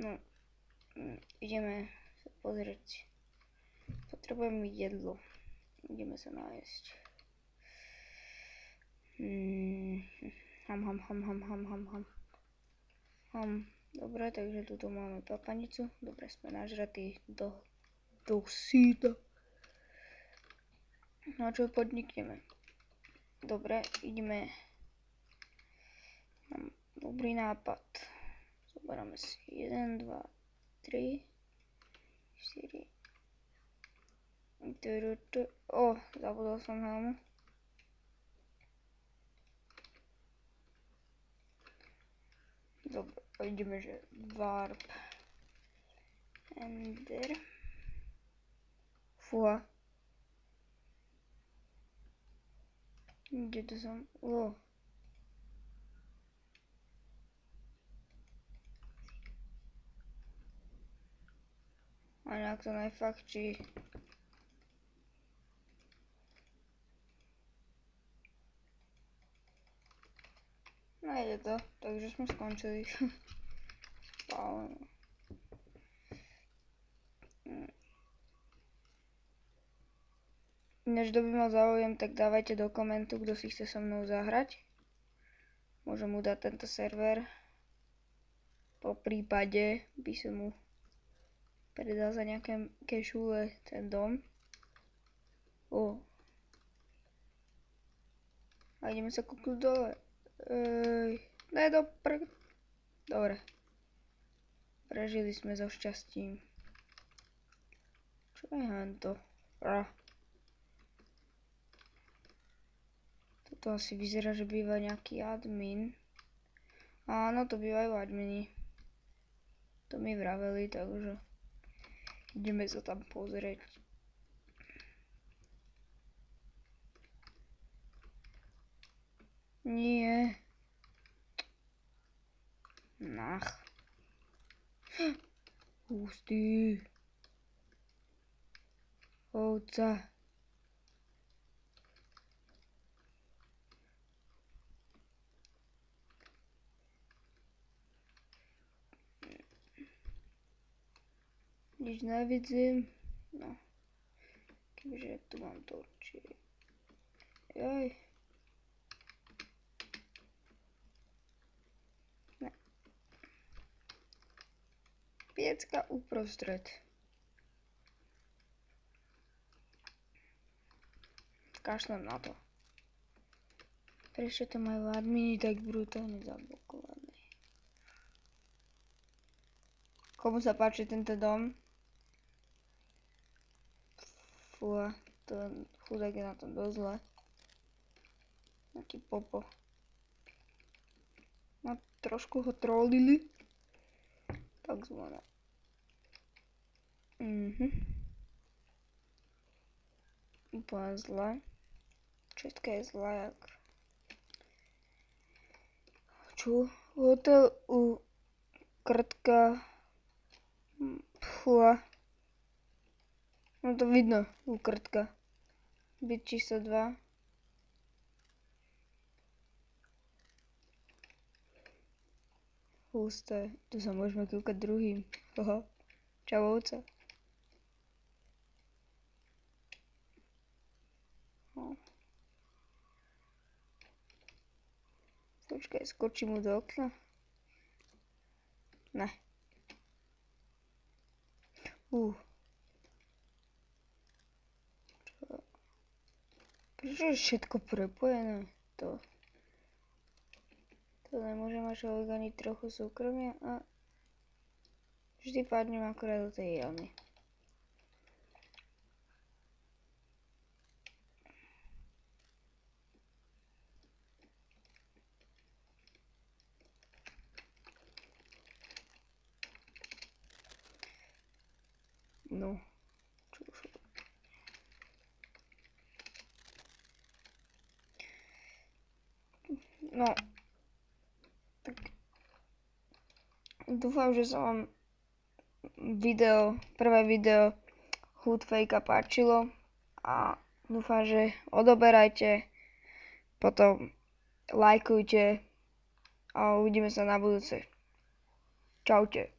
No, ideme sa pozrieť. Potrebujeme jedlo. Ideme sa nájsť. Dobre, takže tuto máme papanicu. Dobre, sme nažratí do síta. No a čo podnikneme? Dobre, ideme. Mám dobrý nápad. Zoberáme si 1, 2, 3, 4. Zabudol som helmu. Dobre, ideme, že warp ender. Fúha. Kde to som? A nejak to najfakčí. Nejde to, takže sme skončili. Než kto by mal záujem, tak dávajte do komentu, kto si chce so mnou zahrať. Môžem mu dať tento server. Po prípade by som mu predal za nejaké kešule ten dom. A ideme sa kúknúť dole. Dobre. Prežili sme so šťastím. Čo je hento? Toto asi vyzerá, že býva nejaký admin. Áno, to bývajú admini. To mi vraveli, takže ideme sa tam pozrieť. Nie. Hustý. Ovca. Nič nevidím. No. Kebyže tu mám to určite. Joj. Ne. Piecka uprostred. Kašlem na to. Prečo to majú admini tak brutálne zablokované? Komu sa páči tento dom? Fúha, ten chudák je na tom dosť zle. Taký popo. No, trošku ho trollili. Takzvané. Úplne zle. Všetko je zle, jak... Čo? Hotel u Krtka. Fúha. No to vidno u Krtka. Byt číslo 2. Husté. Tu sa môžeme kúkať druhým. Čau ovca. Počkaj, skočím mu do okna. Ne. Prečo je všetko prepojené? To nemôže mať človek ani trochu súkromia a vždy padnem akorát do tej jamy. No, čo už... No, tak dúfam, že sa vám prvé video Hoodfakea páčilo a dúfam, že odoberajte, potom lajkujte a uvidíme sa na budúce. Čaute.